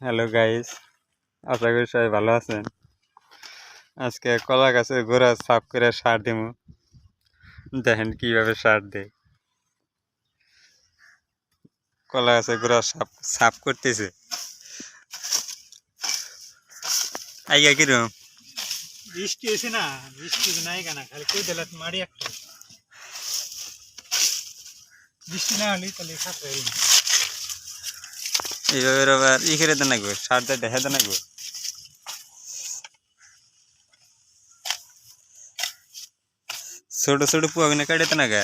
Hello guys, আশা করি সবাই ভালো আছেন। আজকে কলা গাছের গোড়া সাফ করে সার দিমু। দেখেন কিভাবে সার দেয়। কলা গাছের গোড়া সাফ সাফ করতেছে। আইগা কিরম বৃষ্টি এসে না, বৃষ্টি নাই কেন খালি কই দিলে মারি একটা বৃষ্টি না হলে তাহলে খাতে এইভাবে আবার করে দেন লাগবে, সারটা দেখা দেন লাগবে। ছোট ছোট পুয়াগুলো কেটে দেন আগে।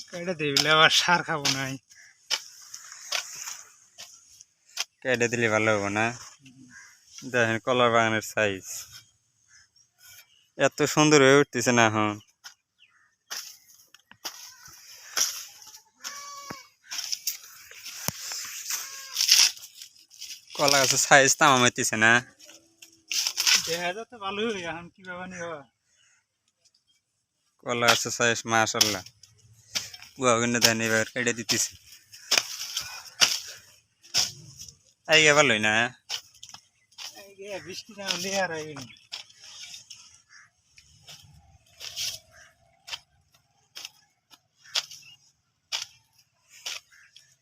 কেটে দিবলে আবার সার খাবো নাই। কেটে দিলে ভালো হবো না। দেখেন কলার বাগানের সাইজ এত সুন্দর হয়ে উঠতেছে না এখন। কলা গাছের সাইজ তামাম হইতেছে না। দেখা যাচ্ছে ভালোই এখন কিভাবে নিব। কলা গাছের সাইজ মাশাআল্লাহ। পুয়াগুলো দেন এবার কেটে দিতেছে। আইগা ভালোই না। বৃষ্টি না হলে আর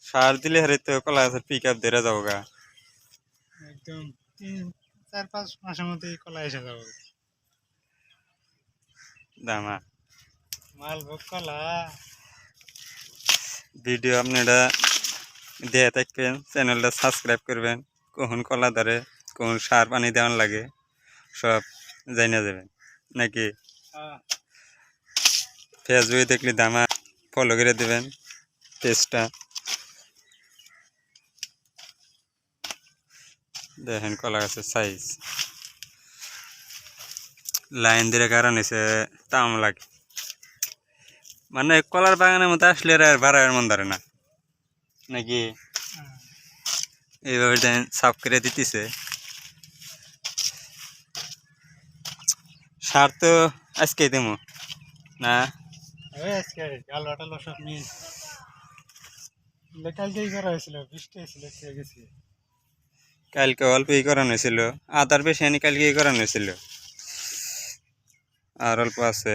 সার দিলে হারে তো কলা গাছের পিক আপ ধরে যাবো গা। একদম 3-4-5 মাসের মধ্যে কলা এসে যাবো। দামা মালভোগ কলা ভিডিও আপনারা দিয়ে থাকবেন, চ্যানেলটা সাবস্ক্রাইব করবেন। কখন কলা ধরে, কখন সার পানি দেওয়ান লাগে সব জানিয়ে যাবেন নাকি। ফেসবুকে দেখলে দামা ফলো করে দেবেন পেজটা। দেখেন কলা গাছের সাইজ লাইন দিয়ে কারণ এসে তাম লাগে, মানে কলার বাগানের মতো আসলে আর বাড়ার মন ধরে না নাকি। এইভাবে সাফ করে দিতেছে। সার তো আজকে দেবো না, আজকে আলো টালো সব নিয়ে কালকেই করা হয়েছিল, বৃষ্টি হয়েছিল গেছি। কালকে অল্পই করানো হয়েছিল, আদার বেশি আনি কালকেই করানো হয়েছিল, আর অল্প আছে।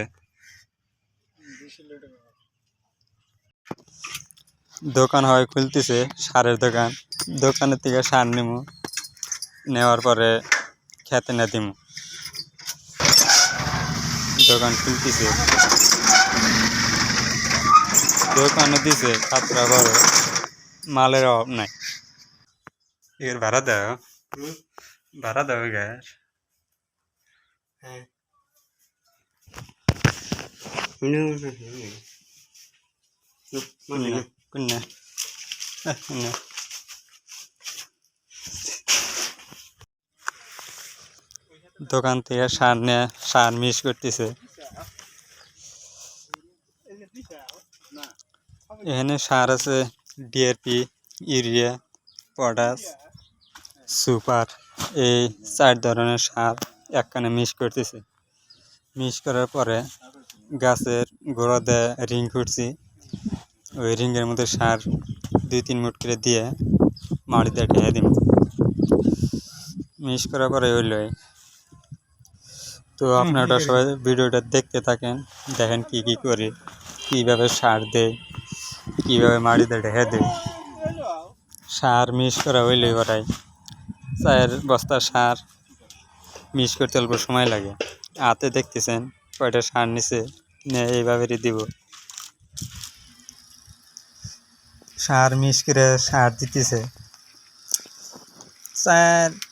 দোকান হয় খুলতেছে, সারের দোকান। দোকানের থেকে সার নিমু, নেওয়ার পরে খেতে না দিমু। দোকান খুলতেছে, দোকানও দিছে সাতটা বড়, মালের অভাব নাই। এর ভাড়া দাও, ভাড়া দাও গ্যাস। হ্যাঁ কোনটা দোকান থেকে সার নিয়ে সার মিক্স করতেছে। এখানে সার আছে ডিএপি, ইউরিয়া, পটাশ, সুপার, এই 4 ধরনের সার একখানে মিক্স করতেছে। মিক্স করার পরে গাছের গোড়াতে রিং করছি, ওই রিংয়ের মধ্যে সার 2-3 মুঠ করে দিয়ে মাটিতে ঢেলে দিব। মিক্স করার পরে হইল। তো আপনারা সবাই ভিডিওটা দেখতে থাকেন, দেখেন কি কি করি, কীভাবে সার দেয়, কীভাবে মাটিতে ঢেকে দেয়। সার মিক্স করা হইলে ওরাই 4 বস্তা সার মিক্স করতে অল্প সময় লাগে। হাতে দেখতেছেন কয়টা সার নিচে নিয়ে এইভাবে দিব। সার মিক্স করে সার দিতেছে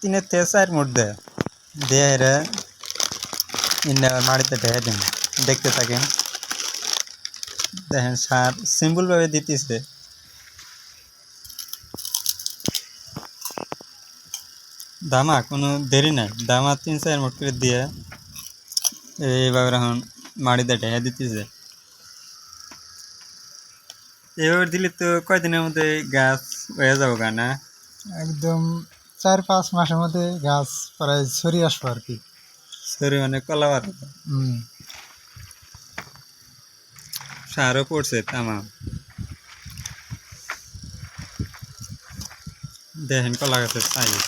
3 থেকে 4 মুঠ দিয়ে এরা মাটিতে ঢেকে দিন। দেখতে থাকেন, দেখেন সার সিম্পলভাবে দিতেছে। দামা কোনো দেরি নাই, দামা 3-4 মুঠ করে দিয়ে এইভাবে এখন মাটিতে ঢেকে দিতেছে। এইভাবে দিলে তো কয়দিনের মধ্যে গাছ হয়ে যাবো গা না? একদম 4-5 মাসের মধ্যে গাছ প্রায় ছড়িয়ে আসবো আর কি। সরি মানে কলা পাতা সারও পড়ছে তামাম। দেখেন কলা গাছের সাইজ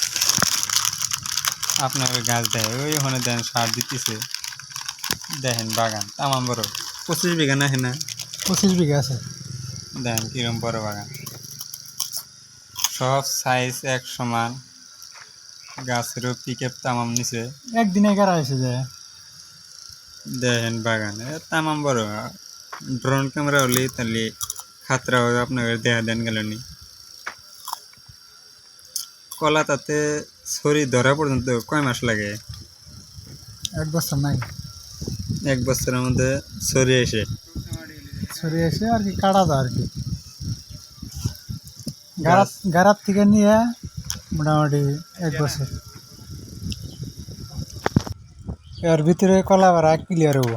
আপনার গাছ দেখে ওই ওখানে দেন সার দিতেছে দেখেন বাগান তামাম বড় 25 বিঘা না না 25 বিঘা আছে। দেখেন কিরম বড় বাগান সব সাইজ এক সমান গাছেরও পিকআপ তামাম নিচে একদিনে গাড়া হয়েছে যে দেখেন বাগান তামাম বড় ড্রোন ক্যামেরা হলে তাহলে খাতরা হবে আপনাকে দেখা দেন গেল নি কলা তাতে ছড়ি ধরা পর্যন্ত কয় মাস লাগে 1 বছর নাই, 1 বছরের মধ্যে ছড়ি এসে ছড়িয়ে এসে আর কি কাটা যায় আর কি। গাড়ার থেকে নিয়ে মোটামুটি 1 বছর, এর ভিতরে কলা বাড়া ক্লিয়ার হবো।